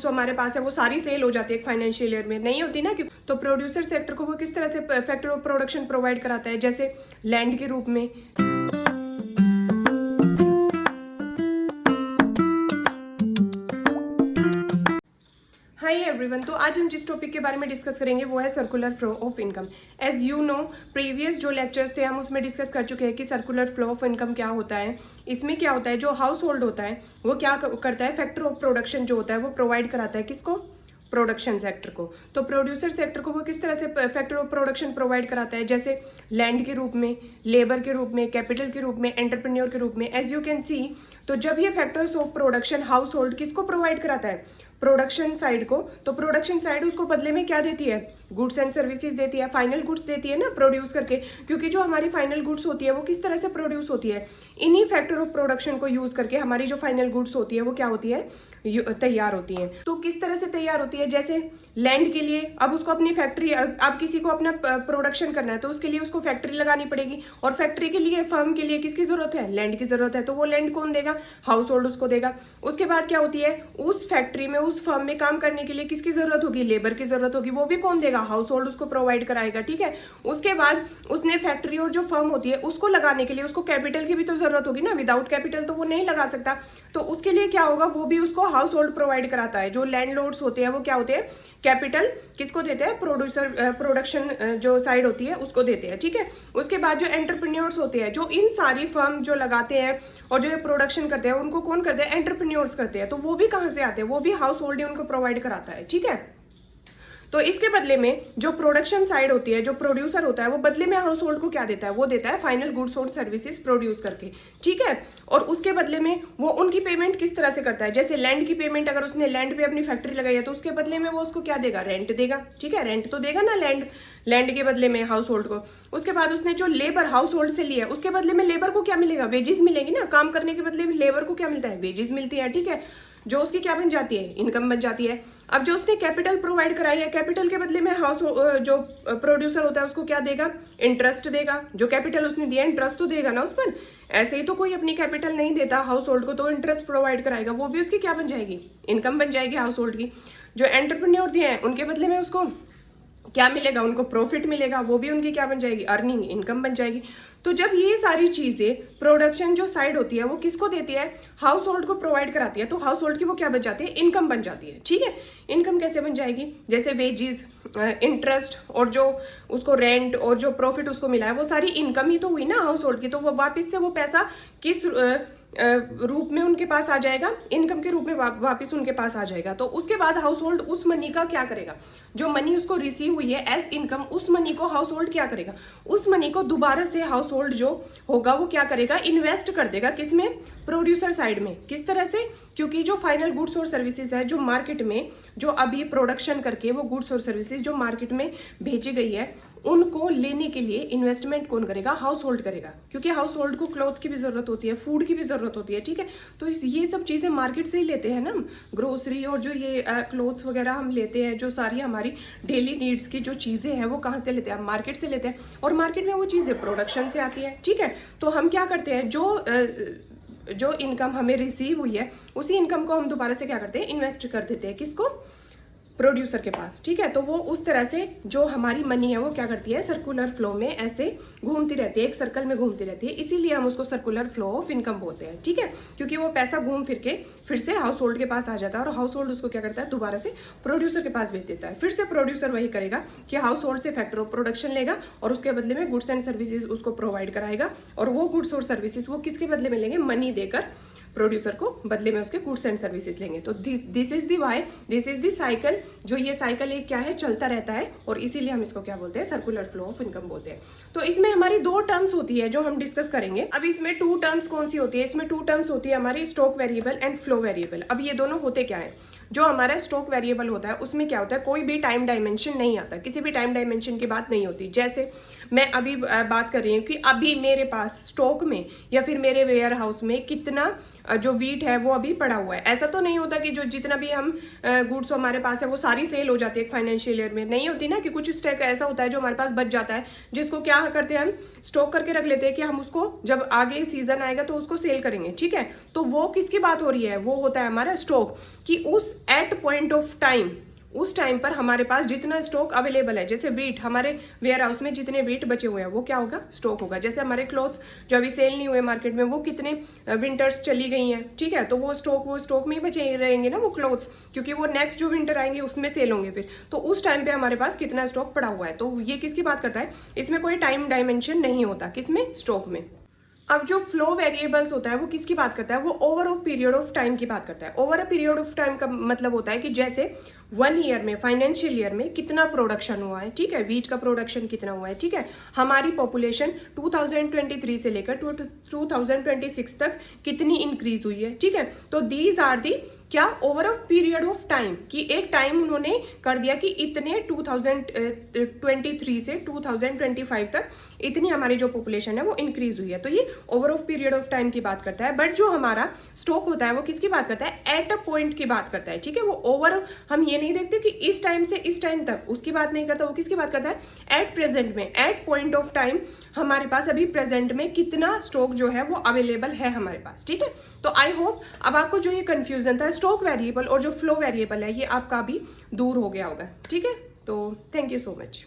जो हमारे पास है वो सारी सेल हो जाती है फाइनेंशियल ईयर में, नहीं होती ना। तो प्रोड्यूसर सेक्टर को वो किस तरह से फैक्टर ऑफ प्रोडक्शन प्रोवाइड कराता है, जैसे लैंड के रूप में। हाय एवरीवन, तो आज हम जिस टॉपिक के बारे में डिस्कस करेंगे वो है circular flow of income. As you know, previous जो लेक्चर्स थे हम उसमें डिस्कस कर चुके हैं कि सर्कुलर फ्लो ऑफ इनकम क्या होता है। इसमें क्या होता है, जो हाउस होल्ड होता है वो क्या करता है, फैक्टर ऑफ प्रोडक्शन जो होता है वो प्रोवाइड कराता है किसको, प्रोडक्शन सेक्टर को। तो प्रोड्यूसर सेक्टर को वो किस तरह से फैक्टर ऑफ प्रोडक्शन प्रोवाइड कराता है, जैसे लैंड के रूप में, लेबर के रूप में, कैपिटल के रूप में, एंटरप्रेन्योर के रूप में। एज यू कैन सी, तो जब ये factors of production house hold किसको प्रोवाइड कराता है, प्रोडक्शन साइड को, तो प्रोडक्शन साइड उसको बदले में क्या देती है, गुड्स एंड सर्विसेज देती है, फाइनल गुड्स देती है ना प्रोड्यूस करके। क्योंकि जो हमारी फाइनल गुड्स होती है वो किस तरह से प्रोड्यूस होती है, इन्हीं फैक्टर ऑफ प्रोडक्शन को यूज करके हमारी जो फाइनल गुड्स होती है वो क्या होती है, तैयार होती है। तो किस तरह से तैयार होती है, जैसे लैंड के लिए अब उसको अपनी फैक्ट्री, अब किसी को अपना प्रोडक्शन करना है तो उसके लिए उसको फैक्ट्री लगानी पड़ेगी, और फैक्ट्री के लिए, फर्म के लिए किसकी जरूरत है, लैंड की जरूरत है। तो वो लैंड कौन देगा, हाउस होल्ड उसको देगा। उसके बाद क्या होती है, उस फैक्ट्री में, उस फर्म में काम करने के लिए किसकी जरूरत होगी, लेबर की जरूरत होगी, वो भी कौन देगा, हाउस होल्ड उसको प्रोवाइड कराएगा। ठीक है, उसके बाद उसने फैक्ट्री और जो फर्म होती है उसको लगाने के लिए उसको कैपिटल की भी तो जरूरत होगी ना, विदाउट कैपिटल तो वो नहीं लगा सकता। तो उसके लिए क्या होगा, वो भी उसको हाउस होल्ड प्रोवाइड कराता है। जो लैंडलॉर्ड्स होते हैं वो क्या होते हैं, कैपिटल किसको देते हैं, प्रोडक्शन जो साइड होती है उसको देते हैं। ठीक है, उसके बाद जो एंटरप्रेन्योर्स होते हैं, जो इन सारी फर्म जो लगाते हैं और जो प्रोडक्शन करते हैं उनको कौन करते हैं, एंटरप्रेन्योर्स करते हैं। तो वो भी कहां से आते हैं, वो भी हाउस होल्ड उनको प्रोवाइड कराता है। ठीक है, तो इसके बदले में जो प्रोडक्शन साइड होती है, जो प्रोड्यूसर होता है, वो बदले में हाउस होल्ड को क्या देता है, वो देता है फाइनल गुड्स और सर्विसेज प्रोड्यूस करके। ठीक है, और उसके बदले में वो उनकी पेमेंट किस तरह से करता है, जैसे लैंड की पेमेंट, अगर उसने लैंड पे अपनी फैक्ट्री लगाई है तो उसके बदले में वो उसको क्या देगा, रेंट देगा। ठीक है, रेंट तो देगा ना लैंड के बदले में हाउस होल्ड को। उसके बाद उसने जो लेबर हाउस होल्ड से लिया है उसके बदले में लेबर को क्या मिलेगा, वेजेस मिलेगी ना, काम करने के बदले में लेबर को क्या मिलता है, वेजेस मिलती है। ठीक है, जो उसकी क्या बन जाती है, इनकम बन जाती है। अब जो उसने कैपिटल प्रोवाइड कराई है, कैपिटल के बदले में हाउस जो प्रोड्यूसर होता है उसको क्या देगा, इंटरेस्ट देगा। जो कैपिटल उसने दिया इंटरेस्ट तो देगा ना उस पर। ऐसे ही तो कोई अपनी कैपिटल नहीं देता हाउस होल्ड को, तो इंटरेस्ट प्रोवाइड कराएगा, वो भी उसकी क्या बन जाएगी, इनकम बन जाएगी हाउस होल्ड की। जो एंटरप्रेन्योर दिए हैं उनके बदले में उसको क्या मिलेगा, उनको प्रॉफिट मिलेगा, वो भी उनकी क्या बन जाएगी, अर्निंग, इनकम बन जाएगी। तो जब ये सारी चीजें प्रोडक्शन जो साइड होती है वो किसको देती है, हाउस होल्ड को प्रोवाइड कराती है, तो हाउस होल्ड की वो क्या बन जाती है, इनकम बन जाती है। ठीक है, इनकम कैसे बन जाएगी, जैसे वेजेस, इंटरेस्ट और जो उसको रेंट और जो प्रॉफिट उसको मिला है वो सारी इनकम ही तो हुई ना हाउस होल्ड की। तो वो वापिस से वो पैसा किस रूप में उनके पास आ जाएगा, इनकम के रूप में वापस उनके पास आ जाएगा। तो उसके बाद हाउस होल्ड उस मनी का क्या करेगा, जो मनी उसको रिसीव हुई है एज इनकम, उस मनी को हाउस होल्ड क्या करेगा, उस मनी को दोबारा से हाउस होल्ड जो होगा वो क्या करेगा, इन्वेस्ट कर देगा किसमें, प्रोड्यूसर साइड में। किस तरह से, क्योंकि जो फाइनल गुड्स और सर्विसेज है जो मार्केट में, जो अभी प्रोडक्शन करके वो गुड्स और सर्विसेज जो मार्केट में भेजी गई है उनको लेने के लिए इन्वेस्टमेंट कौन करेगा, हाउस होल्ड करेगा। क्योंकि हाउस होल्ड को क्लोथ्स की भी जरूरत होती है, फूड की भी जरूरत होती है। ठीक है, तो ये सब चीजें मार्केट से ही लेते हैं ना, ग्रोसरी और जो ये क्लोथ्स वगैरह हम लेते हैं, जो सारी हमारी डेली नीड्स की जो चीजें हैं वो कहाँ से लेते हैं, मार्केट से लेते हैं। और मार्केट में वो चीजें प्रोडक्शन से आती है। ठीक है, तो हम क्या करते हैं, जो इनकम हमें रिसीव हुई है उसी इनकम को हम दोबारा से क्या करते हैं, इन्वेस्ट कर देते हैं, किसको, प्रोड्यूसर के पास। ठीक है, तो वो उस तरह से जो हमारी मनी है वो क्या करती है, सर्कुलर फ्लो में ऐसे घूमती रहती है, एक सर्कल में घूमती रहती है, इसीलिए हम उसको सर्कुलर फ्लो ऑफ इनकम बोलते हैं। ठीक है, क्योंकि वो पैसा घूम फिर के फिर से हाउस होल्ड के पास आ जाता है और हाउस होल्ड उसको क्या करता है, दोबारा से प्रोड्यूसर के पास भेज देता है। फिर से प्रोड्यूसर वही करेगा कि हाउस होल्ड से फैक्टर ऑफ प्रोडक्शन लेगा और उसके बदले में गुड्स एंड सर्विसेज उसको प्रोवाइड कराएगा, और वो गुड्स और सर्विसेज वो किसके बदले में लेंगे, मनी देकर प्रोड्यूसर को बदले में उसके गुड्स एंड सर्विसेज लेंगे। तो this is the Y, this is the cycle. जो ये साइकिल एक क्या है, चलता रहता है, और इसीलिए हम इसको क्या बोलते हैं, सर्कुलर फ्लो ऑफ इनकम बोलते हैं। तो इसमें हमारी दो टर्म्स होती है जो हम डिस्कस करेंगे। अब इसमें टू टर्म्स कौन सी होती है, इसमें टू टर्म्स होती है हमारी stock variable and flow variable. अब ये दोनों होते क्या है, जो हमारा स्टॉक वेरिएबल होता है उसमें क्या होता है, कोई भी टाइम डायमेंशन नहीं आता, किसी भी टाइम डायमेंशन की बात नहीं होती। जैसे मैं अभी बात कर रही हूँ कि अभी मेरे पास स्टॉक में या फिर मेरे वेयर हाउस में कितना जो वीट है वो अभी पड़ा हुआ है। ऐसा तो नहीं होता कि जो जितना भी हम गुड्स हमारे पास है वो सारी सेल हो जाती है फाइनेंशियल ईयर में, नहीं होती ना, कि कुछ स्टॉक ऐसा होता है जो हमारे पास बच जाता है, जिसको क्या करते हैं हम स्टॉक करके रख लेते हैं कि हम उसको जब आगे सीजन आएगा तो उसको सेल करेंगे, ठीक है। तो वो किसकी बात हो रही है, वो होता है हमारा स्टॉक, कि उस एट पॉइंट ऑफ टाइम, उस टाइम पर हमारे पास जितना स्टॉक अवेलेबल है, जैसे वीट हमारे वेयर हाउस में जितने वीट बचे हुए हैं वो क्या होगा, स्टॉक होगा। जैसे हमारे क्लोथ्स जो अभी सेल नहीं हुए मार्केट में, वो कितने विंटर्स चली गई हैं, ठीक है, तो वो स्टॉक में ही बचे रहेंगे ना वो क्लोथ्स, क्योंकि वो नेक्स्ट जो विंटर आएंगे उसमें सेल होंगे फिर। तो उस टाइम पे हमारे पास कितना स्टॉक पड़ा हुआ है, तो ये किसकी बात करता है, इसमें कोई टाइम डायमेंशन नहीं होता, किसमें, स्टॉक में। अब जो फ्लो वेरिएबल्स होता है वो किसकी बात करता है, वो over of period of time की बात करता है। Over a period of time का मतलब होता है कि जैसे 1 ईयर में, फाइनेंशियल ईयर में कितना प्रोडक्शन हुआ है, ठीक है, वीट का प्रोडक्शन कितना हुआ है, ठीक है, हमारी पॉपुलेशन 2023 से लेकर 2026 तक कितनी इंक्रीज हुई है, ठीक है। तो दीज आर दी क्या, over a period of time, कि एक टाइम उन्होंने कर दिया कि इतने 2023 से 2025 तक इतनी हमारी जो पॉपुलेशन है वो इंक्रीज हुई है। तो ये over of period of time की बात करता है। बट जो हमारा स्टॉक होता है वो किसकी बात करता है, एट अ पॉइंट की बात करता है, ठीक है। वो ओवर, हम ये नहीं देखते कि इस टाइम से इस टाइम तक, उसकी बात नहीं करता, वो किसकी बात करता है, एट प्रेजेंट में, एट पॉइंट ऑफ टाइम हमारे पास अभी प्रेजेंट में कितना स्टॉक जो है वो अवेलेबल है हमारे पास, ठीक है। तो आई होप अब आपको जो ये कंफ्यूजन था स्टॉक वेरिएबल और जो फ्लो वेरिएबल है ये आपका भी दूर हो गया होगा, ठीक है। तो थैंक यू सो मच।